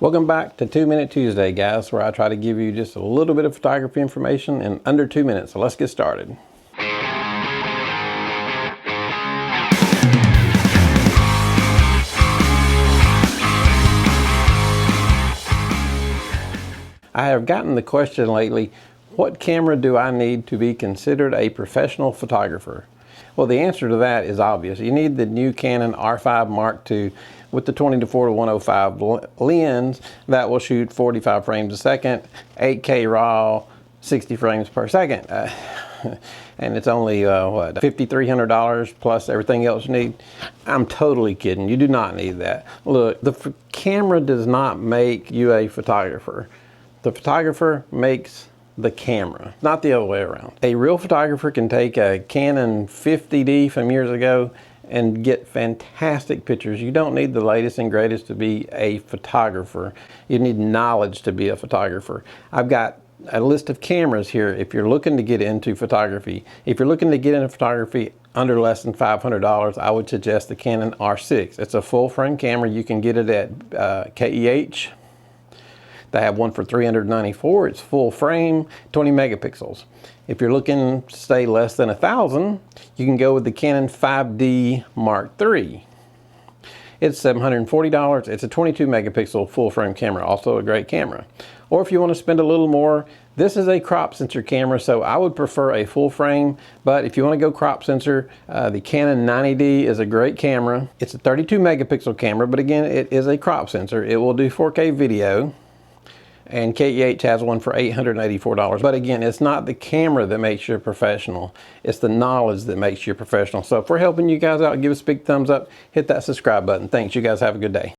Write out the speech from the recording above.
Welcome back to 2 Minute Tuesday, guys, where I try to give you just a little bit of photography information in under 2 minutes. So let's get started. I have gotten the question lately, what camera do I need to be considered a professional photographer? Well, the answer to that is obvious. You need the new Canon R5 Mark II with the 20-4-105 lens that will shoot 45 frames a second, 8K RAW, 60 frames per second. And it's only, what, $5,300 plus everything else you need? I'm totally kidding. You do not need that. Look, the camera does not make you a photographer. The photographer makes the camera, not the other way around. A real photographer can take a Canon 50D from years ago and get fantastic pictures. You don't need the latest and greatest to be a photographer. You need knowledge to be a photographer. I've got a list of cameras here if you're looking to get into photography. If you're looking to get into photography under less than $500, I would suggest the Canon R6. It's a full frame camera. You can get it at KEH. They have one for $394. It's full frame, 20 megapixels. If you're looking to stay less than $1,000, you can go with the Canon 5D Mark III. It's $740. It's a 22 megapixel full frame camera, also a great camera. Or if you want to spend a little more, this is a crop sensor camera, so I would prefer a full frame, but if you want to go crop sensor, the Canon 90D is a great camera. It's a 32 megapixel camera, but again, it is a crop sensor. It will do 4K video. And KEH has one for $884. But again, it's not the camera that makes you a professional. It's the knowledge that makes you a professional. So if we're helping you guys out, give us a big thumbs up, hit that subscribe button. Thanks, you guys have a good day.